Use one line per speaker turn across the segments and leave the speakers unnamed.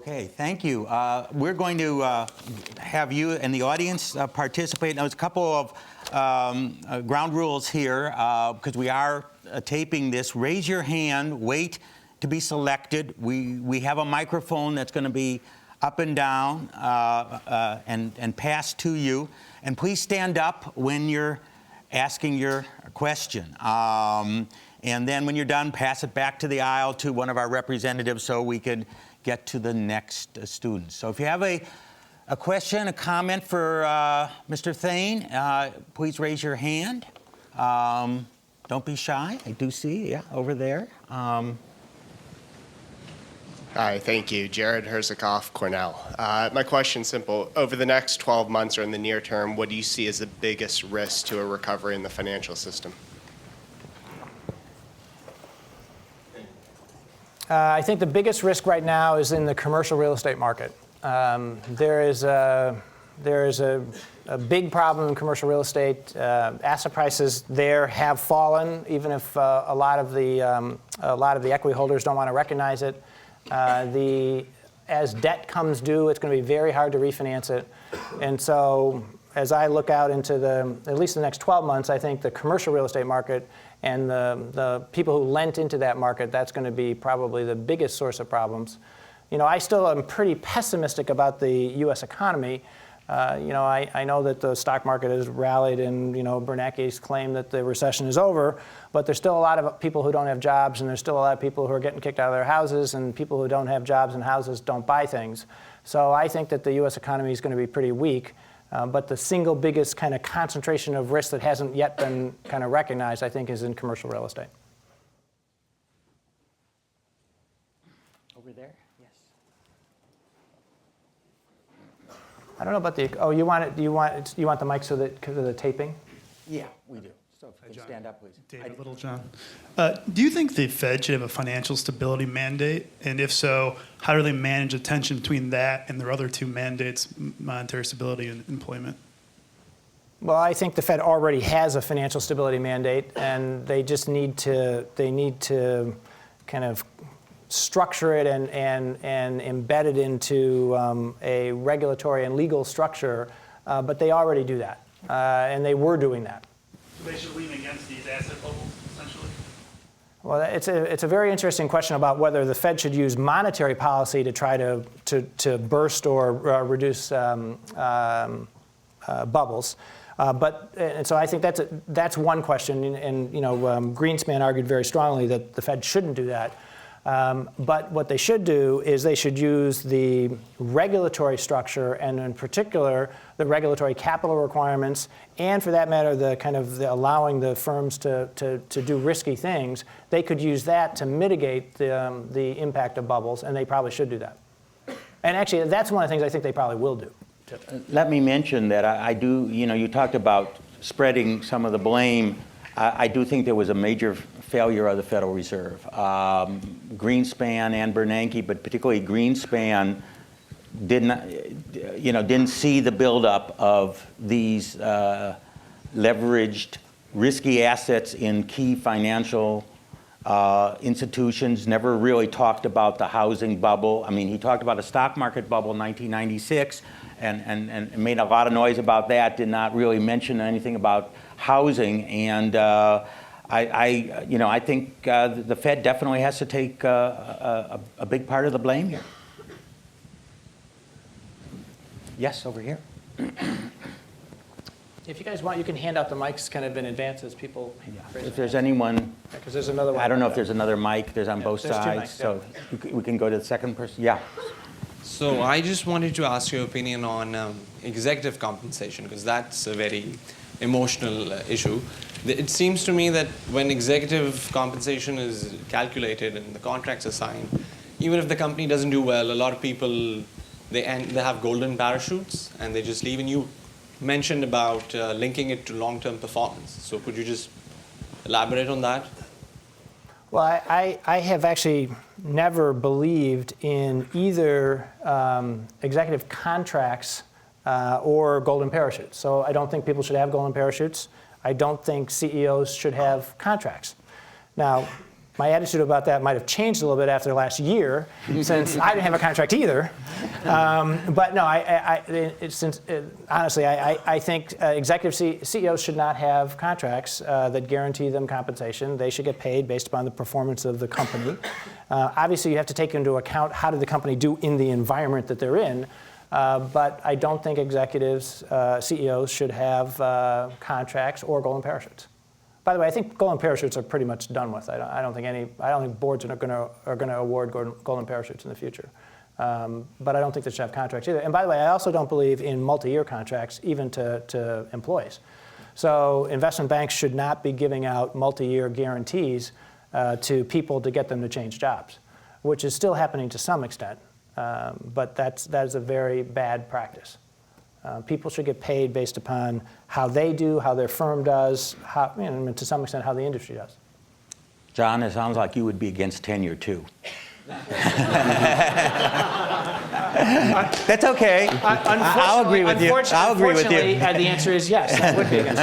Okay, thank you. We're going to have you and the audience participate. Now, there's a couple of ground rules here because we are taping this. Raise your hand, wait to be selected. We have a microphone that's going to be up and down and passed to you. And please stand up when you're asking your question. And then when you're done, pass it back to the aisle to one of our representatives so we could get to the next student. So if you have a question, a comment for Mr. Thain, please raise your hand. Don't be shy. I do see, yeah, over there.
Hi, thank you. Jared Herzikoff, Cornell. My question's simple. Over the next 12 months or in the near term, what do you see as the biggest risk to a recovery in the financial system?
I think the biggest risk right now is in the commercial real estate market. There is a big problem in commercial real estate. Asset prices there have fallen, even if a lot of the equity holders don't want to recognize it. As debt comes due, it's going to be very hard to refinance it. And so as I look out into at least the next 12 months, I think the commercial real estate market and the people who lent into that market, that's going to be probably the biggest source of problems. You know, I still am pretty pessimistic about the U.S. economy. I know that the stock market has rallied and, Bernanke's claim that the recession is over, but there's still a lot of people who don't have jobs, and there's still a lot of people who are getting kicked out of their houses, and people who don't have jobs and houses don't buy things. So I think that the U.S. economy is going to be pretty weak. But the single biggest kind of concentration of risk that hasn't yet been kind of recognized, I think, is in commercial real estate.
Over there, yes.
I don't know about the. Oh, you want it? You want the mic so that because of the taping?
Yeah, we do. So if you stand up, please.
David Littlejohn. Do you think the Fed should have a financial stability mandate? And if so, how do they manage the tension between that and their other two mandates, monetary stability and employment?
Well, I think the Fed already has a financial stability mandate, and they just need to kind of structure it and embed it into a regulatory and legal structure. But they already do that, and they were doing that.
So they should lean against these asset bubbles, essentially?
Well, it's a very interesting question about whether the Fed should use monetary policy to try to burst or reduce bubbles. And so I think that's one question. And Greenspan argued very strongly that the Fed shouldn't do that. But what they should do is they should use the regulatory structure, and in particular the regulatory capital requirements, and for that matter the allowing the firms to do risky things. They could use that to mitigate the impact of bubbles, and they probably should do that. And actually, that's one of the things I think they probably will do.
Let me mention that I do. You talked about spreading some of the blame. I do think there was a major failure of the Federal Reserve. Greenspan and Bernanke, but particularly Greenspan, didn't see the buildup of these leveraged, risky assets in key financial institutions. Never really talked about the housing bubble. I mean, he talked about a stock market bubble in 1996, and made a lot of noise about that. Did not really mention anything about housing, and I think the Fed definitely has to take a big part of the blame here. Yes, over here.
If you guys want, you can hand out the mics kind of in advance as people.
Yeah. If there's anyone,
because there's another one.
I don't know if there's another mic. There's on both sides, so we can go to the second person. Yeah.
So I just wanted to ask your opinion on executive compensation, because that's a very emotional issue. It seems to me that when executive compensation is calculated and the contracts are signed, even if the company doesn't do well, a lot of people, they have golden parachutes and they just leave. And you mentioned about linking it to long-term performance. So could you just elaborate on that?
Well, I have actually never believed in either executive contracts or golden parachutes. So I don't think people should have golden parachutes. I don't think CEOs should have contracts. Now, my attitude about that might have changed a little bit after the last year, since I didn't have a contract either. But no, honestly, I think executive CEOs should not have contracts that guarantee them compensation. They should get paid based upon the performance of the company. Obviously, you have to take into account how did the company do in the environment that they're in. But I don't think executives, CEOs, should have contracts or golden parachutes. By the way, I think golden parachutes are pretty much done with. I don't think boards are going to award golden parachutes in the future. But I don't think they should have contracts either. And by the way, I also don't believe in multi-year contracts, even to employees. So investment banks should not be giving out multi-year guarantees to people to get them to change jobs, which is still happening to some extent. But that is a very bad practice. People should get paid based upon how they do, how their firm does, and to some extent how the industry does.
John, it sounds like you would be against tenure too. That's okay. I'll agree with you. I'll agree with you.
Unfortunately, the answer is yes. I would be against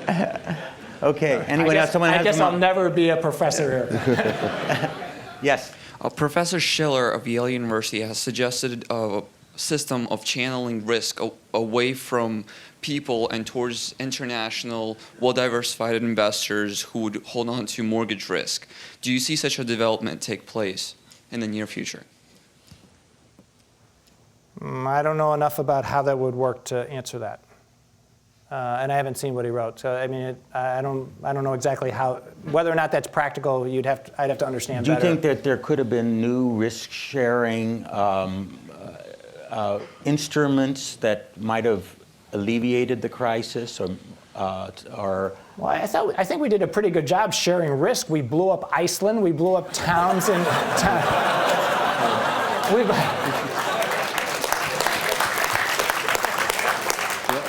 it.
Okay. Anyone else? Someone
I
has
guess
some-
I'll never be a professor here.
Yes.
Professor Schiller of Yale University has suggested a system of channeling risk away from people and towards international, well-diversified investors who would hold on to mortgage risk. Do you see such a development take place in the near future?
I don't know enough about how that would work to answer that. And I haven't seen what he wrote. So I mean, I don't know exactly how, whether or not that's practical. I'd have to understand better.
Do you think that there could have been new risk-sharing instruments that might have alleviated the crisis, or?
Well, I think we did a pretty good job sharing risk. We blew up Iceland. We blew up towns and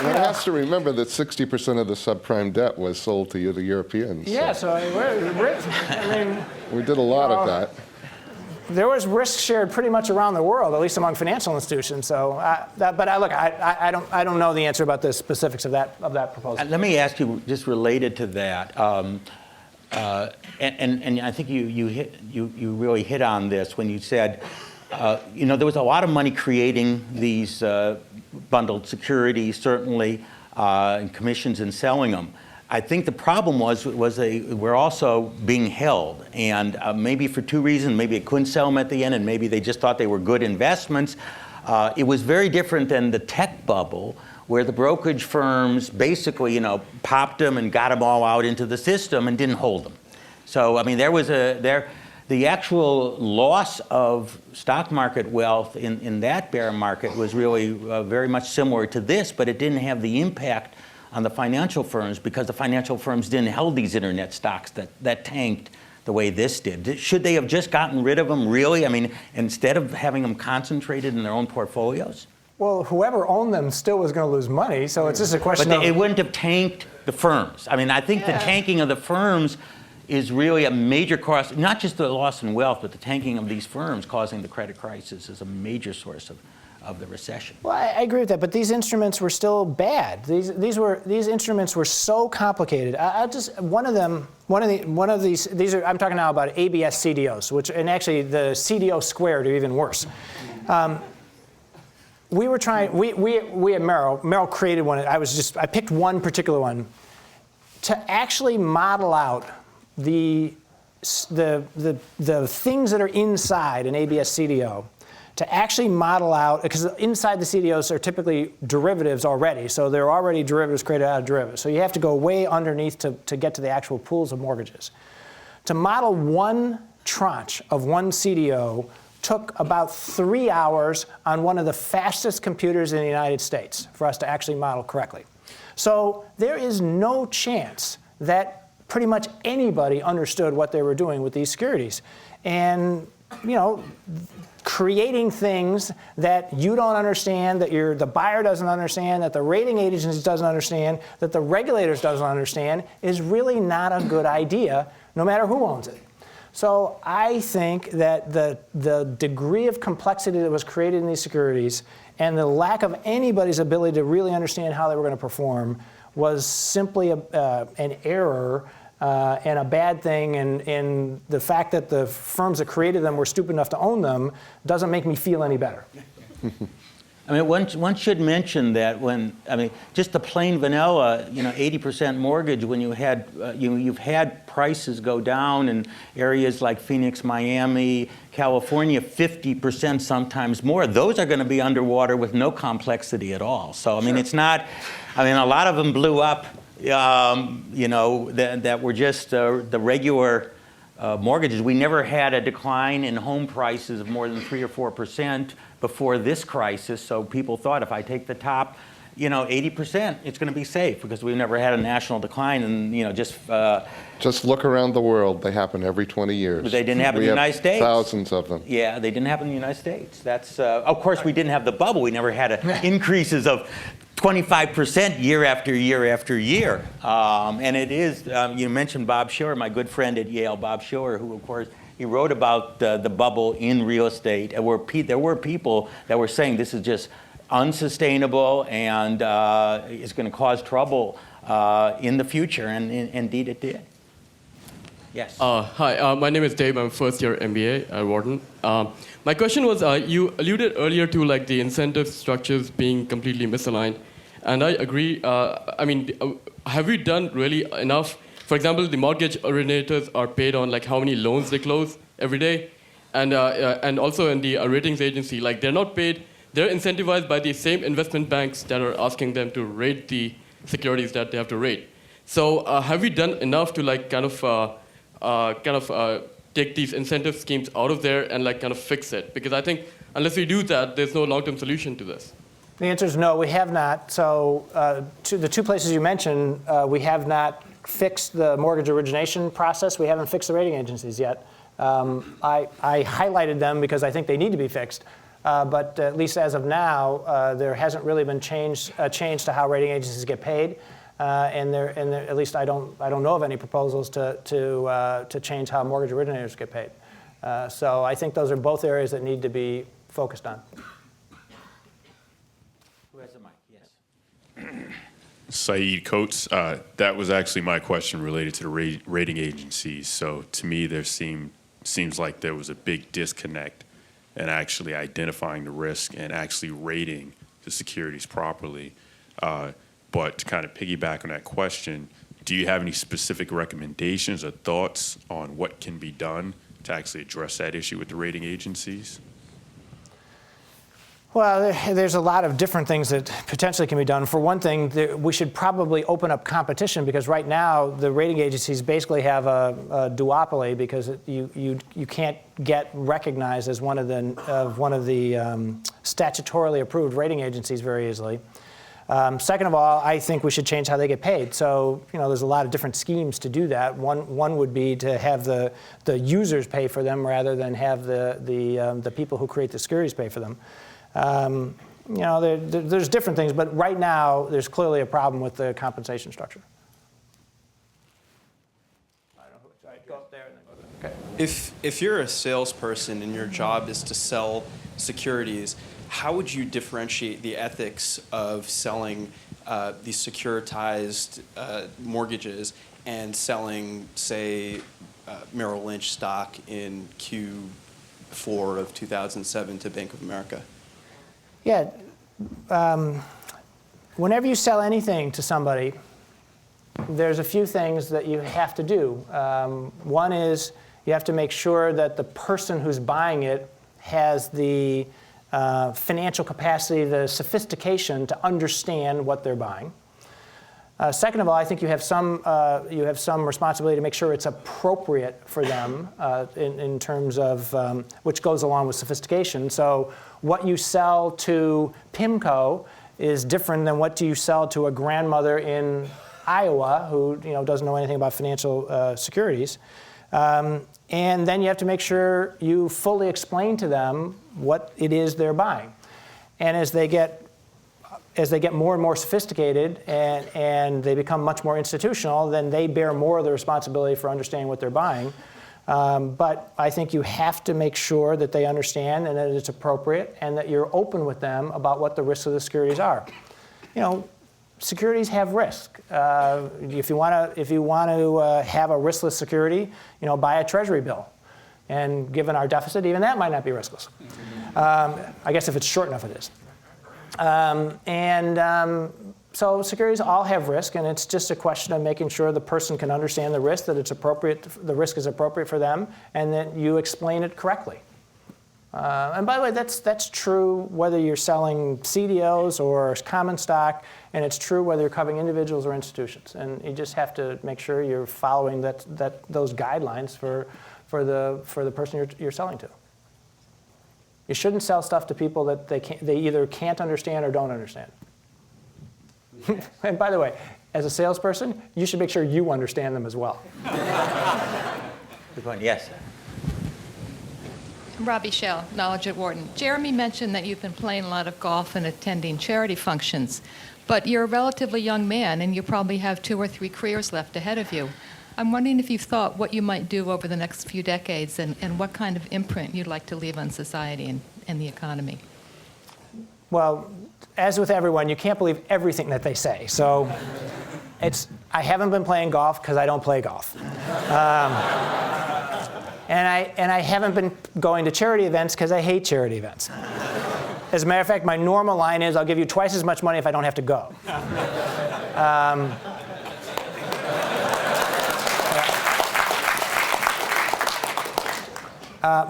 One has to remember that 60% of the subprime debt was sold to the Europeans.
yeah.
So
I mean,
we did a lot of that.
there was risk shared pretty much around the world, at least among financial institutions. So, look, I don't know the answer about the specifics of that proposal.
Let me ask you, just related to that, and I think you really hit on this when you said, there was a lot of money creating these bundled securities, certainly, and commissions and selling them. I think the problem was we're also being held, and maybe for two reasons. Maybe they couldn't sell them at the end, and maybe they just thought they were good investments. It was very different than the tech bubble, where the brokerage firms basically, popped them and got them all out into the system and didn't hold them. So, I mean, the actual loss of stock market wealth in that bear market was really very much similar to this, but it didn't have the impact on the financial firms because the financial firms didn't hold these internet stocks that tanked the way this did. Should they have just gotten rid of them, really? I mean, instead of having them concentrated in their own portfolios?
Well, whoever owned them still was going to lose money, so it's just a question of...
But it wouldn't have tanked the firms. I mean, I think the tanking of the firms is really a major cost, not just the loss in wealth, but the tanking of these firms causing the credit crisis is a major source of the recession.
Well, I agree with that, but these instruments were still bad. These instruments were so complicated. I'm talking now about ABS CDOs, and actually the CDO squared are even worse. We at Merrill created one. I picked one particular one to actually model out the things that are inside an ABS CDO, to actually model out, because inside the CDOs are typically derivatives already, so there are already derivatives created out of derivatives. So you have to go way underneath to get to the actual pools of mortgages. To model one tranche of one CDO took about 3 hours on one of the fastest computers in the United States for us to actually model correctly. So there is no chance that pretty much anybody understood what they were doing with these securities. And, creating things that you don't understand, that the buyer doesn't understand, that the rating agency doesn't understand, that the regulators doesn't understand, is really not a good idea, no matter who owns it. So I think that the degree of complexity that was created in these securities and the lack of anybody's ability to really understand how they were going to perform was simply an error and a bad thing, and the fact that the firms that created them were stupid enough to own them doesn't make me feel any better.
I mean, one should mention that just the plain vanilla, 80% mortgage, when you've had prices go down in areas like Phoenix, Miami, California, 50%, sometimes more. Those are going to be underwater with no complexity at all. So, it's not, a lot of them blew up, that were just the regular mortgages. We never had a decline in home prices of more than 3 or 4% before this crisis, so people thought if I take the top, 80%, it's going to be safe because we've never had a national decline, and
Just look around the world. They happen every 20 years.
But they didn't happen in the United States.
Thousands of them.
Yeah, they didn't happen in the United States. That's of course we didn't have the bubble. We never had increases of 25% year after year after year. And it is, you mentioned Bob Shiller, my good friend at Yale, Bob Shiller, who, of course, he wrote about the bubble in real estate. There were people that were saying this is just unsustainable and is going to cause trouble in the future, and indeed it did. Yes.
Hi, my name is Dave. I'm first year MBA at Wharton. My question was, you alluded earlier to the incentive structures being completely misaligned, and I agree. Have we done really enough? For example, the mortgage originators are paid on how many loans they close every day, and also in the ratings agency, they're not paid. They're incentivized by the same investment banks that are asking them to rate the securities that they have to rate. So have we done enough to take these incentive schemes out of there and fix it? Because I think unless we do that, there's no long-term solution to this.
The answer is no, we have not. So to the two places you mentioned, we have not fixed the mortgage origination process. We haven't fixed the rating agencies yet. I highlighted them because I think they need to be fixed. But at least as of now, there hasn't really been a change to how rating agencies get paid. And at least I don't know of any proposals to change how mortgage originators get paid. So I think those are both areas that need to be focused on.
Who has the mic? Yes.
Saeed Coates, that was actually my question related to the rating agencies. So to me, seems like there was a big disconnect in actually identifying the risk and actually rating the securities properly. But to kind of piggyback on that question, do you have any specific recommendations or thoughts on what can be done to actually address that issue with the rating agencies?
Well, there's a lot of different things that potentially can be done. For one thing, we should probably open up competition, because right now the rating agencies basically have a duopoly, because you can't get recognized as one of the statutorily approved rating agencies very easily. Second of all, I think we should change how they get paid. So, there's a lot of different schemes to do that. One would be to have the users pay for them rather than have the people who create the securities pay for them. There's different things, but right now there's clearly a problem with the compensation structure. I don't know who, go up there and then go there. Okay.
If you're a salesperson and your job is to sell securities, how would you differentiate the ethics of selling these securitized mortgages and selling, say, Merrill Lynch stock in Q4 of 2007 to Bank of America?
Yeah. Whenever you sell anything to somebody, there's a few things that you have to do. One is you have to make sure that the person who's buying it has the financial capacity, the sophistication to understand what they're buying. Second of all, I think you have some responsibility to make sure it's appropriate for them in terms of which goes along with sophistication. So what you sell to PIMCO is different than what you sell to a grandmother in Iowa who doesn't know anything about financial securities. And then you have to make sure you fully explain to them what it is they're buying. And as they get more and more sophisticated and they become much more institutional, then they bear more of the responsibility for understanding what they're buying. But I think you have to make sure that they understand and that it's appropriate and that you're open with them about what the risks of the securities are. securities have risk. If you want to have a riskless security, buy a treasury bill. And given our deficit, even that might not be riskless. I guess if it's short enough, it is. So securities all have risk, and it's just a question of making sure the person can understand the risk, that it's appropriate, the risk is appropriate for them, and that you explain it correctly. And by the way, that's true whether you're selling CDOs or common stock, and it's true whether you're covering individuals or institutions. And you just have to make sure you're following those guidelines for the person you're selling to. You shouldn't sell stuff to people that they either can't understand or don't understand. And by the way, as a salesperson, you should make sure you understand them as well.
Good point. Yes.
Robbie Shell, Knowledge at Wharton. Jeremy mentioned that you've been playing a lot of golf and attending charity functions, but you're a relatively young man and you probably have 2 or 3 careers left ahead of you. I'm wondering if you've thought what you might do over the next few decades and what kind of imprint you'd like to leave on society and the economy.
Well, as with everyone, you can't believe everything that they say. So I haven't been playing golf because I don't play golf. And I haven't been going to charity events because I hate charity events. As a matter of fact, my normal line is, I'll give you twice as much money if I don't have to go.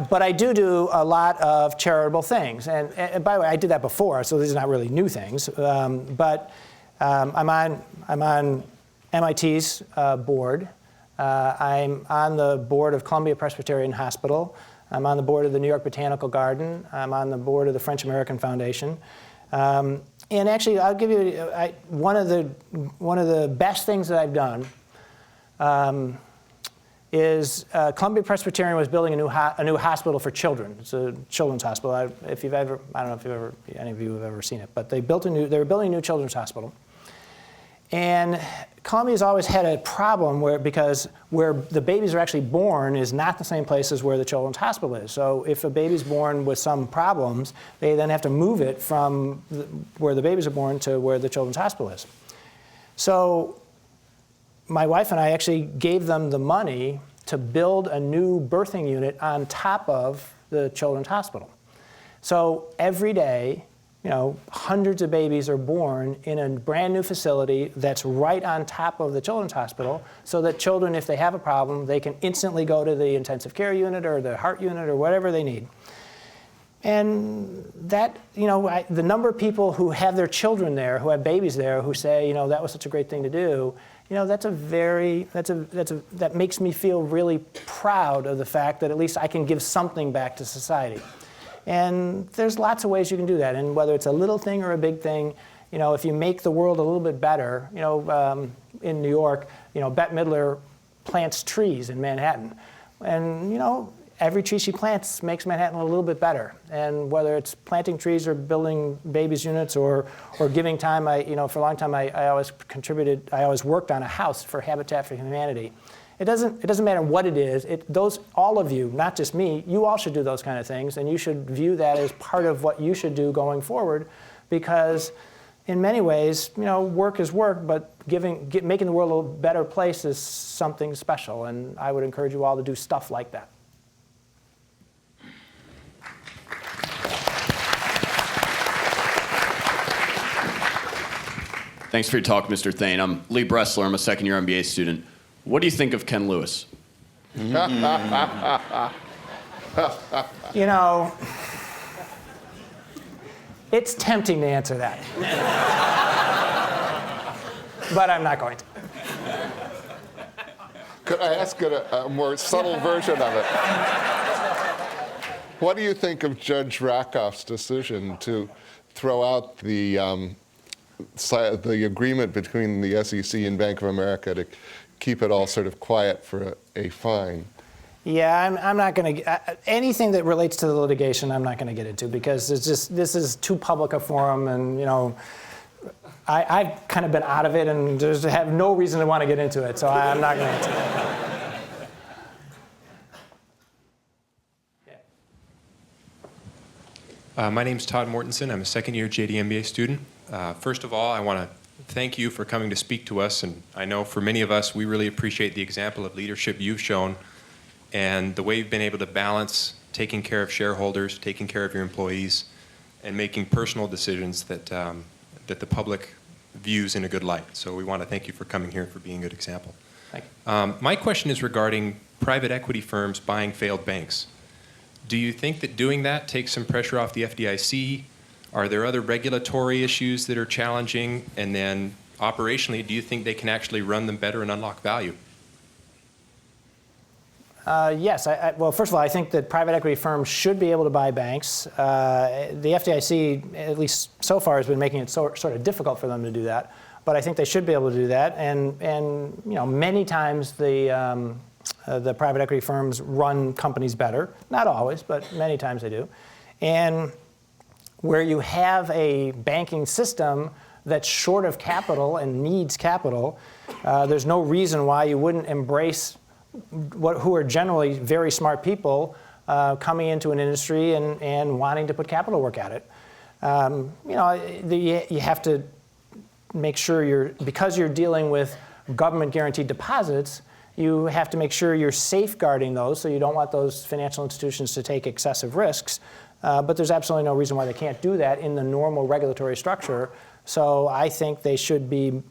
But I do a lot of charitable things. And by the way, I did that before, so these are not really new things. But I'm on MIT's board. I'm on the board of Columbia Presbyterian Hospital. I'm on the board of the New York Botanical Garden. I'm on the board of the French American Foundation. And actually, I'll give you one of the best things that I've done is Columbia Presbyterian was building a new hospital for children. It's a children's hospital. I don't know if any of you have ever seen it, but they were building a new children's hospital. And Columbia's always had a problem where the babies are actually born is not the same place as where the children's hospital is. So if a baby's born with some problems, they then have to move it from where the babies are born to where the children's hospital is. So my wife and I actually gave them the money to build a new birthing unit on top of the children's hospital. So every day, hundreds of babies are born in a brand new facility that's right on top of the children's hospital, so that children, if they have a problem, they can instantly go to the intensive care unit or the heart unit or whatever they need. And that, the number of people who have their children there, who have babies there, who say, that was such a great thing to do, that makes me feel really proud of the fact that at least I can give something back to society. And there's lots of ways you can do that. And whether it's a little thing or a big thing, if you make the world a little bit better, in New York, Bette Midler plants trees in Manhattan. And, every tree she plants makes Manhattan a little bit better. And whether it's planting trees or building babies units or giving time, for a long time I always worked on a house for Habitat for Humanity. It doesn't matter what it is. All of you, not just me, you all should do those kind of things, and you should view that as part of what you should do going forward, because in many ways, work is work, but making the world a better place is something special, and I would encourage you all to do stuff like that.
Thanks for your talk, Mr. Thain. I'm Lee Bressler. I'm a second-year MBA student. What do you think of Ken Lewis?
It's tempting to answer that. But I'm not going to.
Could I ask a more subtle version of it? What do you think of Judge Rakoff's decision to throw out the agreement between the SEC and Bank of America to keep it all sort of quiet for a fine?
Yeah, I'm not going to anything that relates to the litigation. I'm not going to get into, because this is too public a forum, and I've kind of been out of it and just have no reason to want to get into it. So I'm not going to answer that.
My name's Todd Mortensen. I'm a second-year JD MBA student. First of all, I want to thank you for coming to speak to us. And I know for many of us, we really appreciate the example of leadership you've shown and the way you've been able to balance taking care of shareholders, taking care of your employees, and making personal decisions that, that the public views in a good light. So we want to thank you for coming here and for being a good example.
Thank you.
My question is regarding private equity firms buying failed banks. Do you think that doing that takes some pressure off the FDIC? Are there other regulatory issues that are challenging? And then operationally, do you think they can actually run them better and unlock value?
Yes. Well, first of all, I think that private equity firms should be able to buy banks. The FDIC, at least so far, has been making it sort of difficult for them to do that. But I think they should be able to do that. And you know, many times the private equity firms run companies better. Not always, but many times they do. And where you have a banking system that's short of capital and needs capital, there's no reason why you wouldn't embrace who are generally very smart people coming into an industry and wanting to put capital work at it. You know, you have to make sure because you're dealing with government guaranteed deposits, you have to make sure you're safeguarding those, so you don't want those financial institutions to take excessive risks. But there's absolutely no reason why they can't do that in the normal regulatory structure. So I think they should be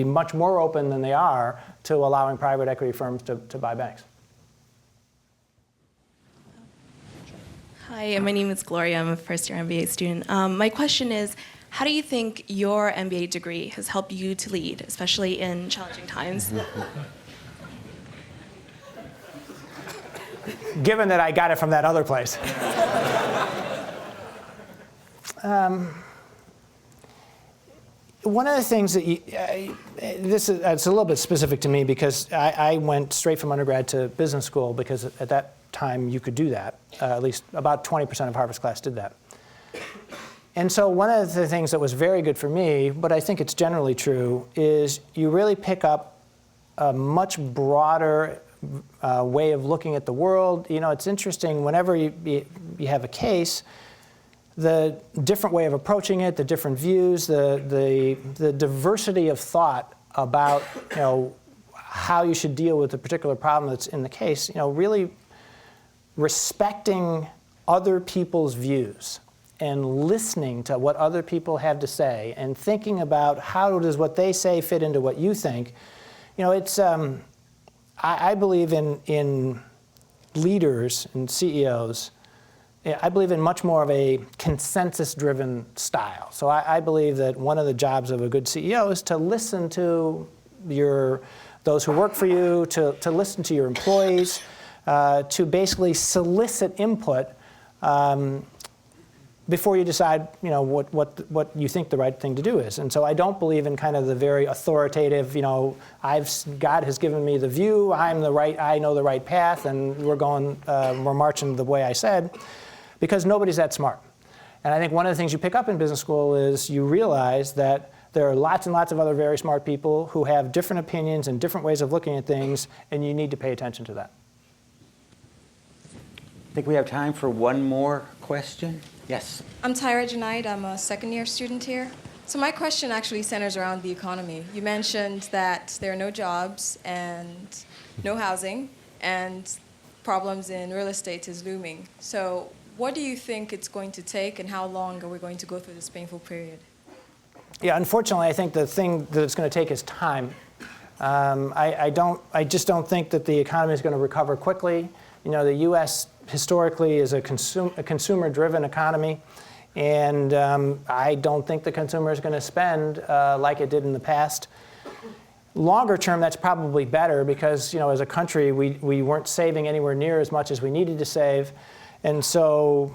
much more open than they are to allowing private equity firms to buy banks.
Hi, my name is Gloria. I'm a first-year MBA student. My question is, how do you think your MBA degree has helped you to lead, especially in challenging times?
Given that I got it from that other place. One of the things that it's a little bit specific to me because I went straight from undergrad to business school because at that time you could do that. At least about 20% of Harvard's class did that. And so one of the things that was very good for me, but I think it's generally true, is you really pick up a much broader way of looking at the world. You know, it's interesting whenever you have a case, the different way of approaching it, the different views, the diversity of thought about, you know, how you should deal with the particular problem that's in the case, you know, really respecting other people's views and listening to what other people have to say and thinking about how does what they say fit into what you think. You know, it's, I believe in leaders and CEOs. I believe in much more of a consensus-driven style. So I believe that one of the jobs of a good CEO is to listen to those who work for you, to listen to your employees, to basically solicit input before you decide, you know, what you think the right thing to do is. And so I don't believe in kind of the very authoritative, you know, God has given me the view, I know the right path, and we're marching the way I said, because nobody's that smart. And I think one of the things you pick up in business school is you realize that there are lots and lots of other very smart people who have different opinions and different ways of looking at things, and you need to pay attention to that.
I think we have time for one more question. Yes.
I'm Tyra Junaid. I'm a second-year student here. So my question actually centers around the economy. You mentioned that there are no jobs and no housing, and problems in real estate is looming. So what do you think it's going to take, and how long are we going to go through this painful period?
Yeah, unfortunately, I think the thing that it's going to take is time. I just don't think that the economy is going to recover quickly. You know, the U.S. historically is a consumer-driven economy, and I don't think the consumer is going to spend like it did in the past. Longer term, that's probably better because, you know, as a country, we weren't saving anywhere near as much as we needed to save, and so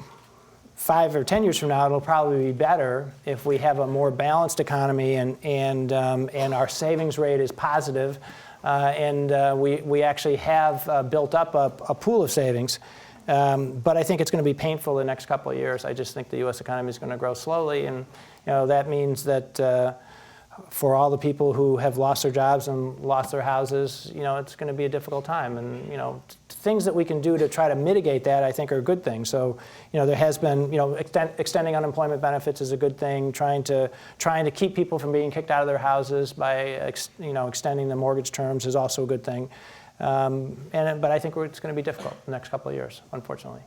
5 or 10 years from now, it'll probably be better if we have a more balanced economy and our savings rate is positive, and we actually have built up a pool of savings. But I think it's going to be painful the next couple of years. I just think the U.S. economy is going to grow slowly, and you know that means that for all the people who have lost their jobs and lost their houses, it's going to be a difficult time. And, things that we can do to try to mitigate that, I think, are good things. So, there has been, extending unemployment benefits is a good thing. Trying to keep people from being kicked out of their houses by, extending the mortgage terms is also a good thing. But I think it's going to be difficult the next couple of years, unfortunately.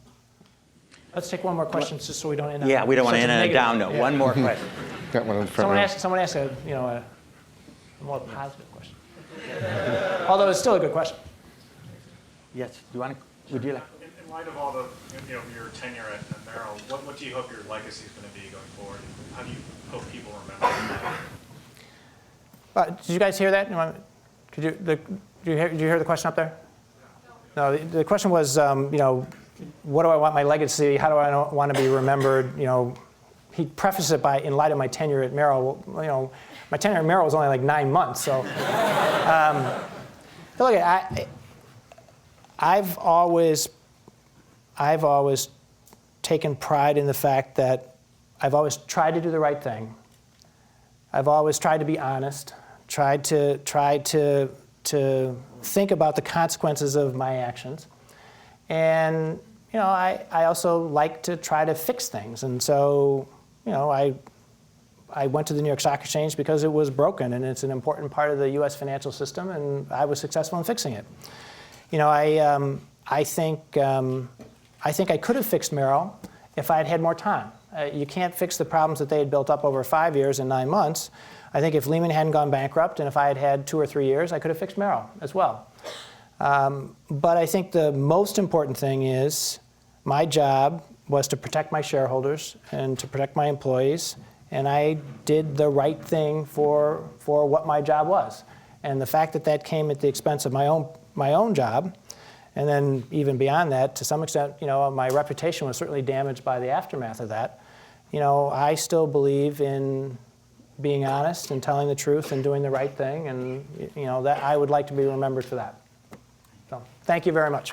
Let's take one more question, just so we don't end up.
Yeah, we don't want to end on a down note. One more question.
Got one in front
Someone ask a more positive question. Although it's still a good question.
Yes. Would you like?
In light of all the, your tenure at Merrill, what do you hope your legacy is going to be going forward? How do you hope people remember that?
Did you guys hear that? Did you hear the question up there? No. The question was, what do I want my legacy? How do I want to be remembered? He prefaced it by, in light of my tenure at Merrill. Well, my tenure at Merrill was only like 9 months. So, look, I've always taken pride in the fact that I've always tried to do the right thing. I've always tried to be honest. Tried to think about the consequences of my actions. And, I also like to try to fix things. And so, I went to the New York Stock Exchange because it was broken, and it's an important part of the U.S. financial system, and I was successful in fixing it. I think I could have fixed Merrill if I had had more time. You can't fix the problems that they had built up over 5 years and 9 months. I think if Lehman hadn't gone bankrupt, and if I had had 2 or 3 years, I could have fixed Merrill as well. But I think the most important thing is my job was to protect my shareholders and to protect my employees, and I did the right thing for what my job was. And the fact that that came at the expense of my own job, and then even beyond that, to some extent, my reputation was certainly damaged by the aftermath of that. I still believe in being honest and telling the truth and doing the right thing, and that I would like to be remembered for that. So, thank you very much.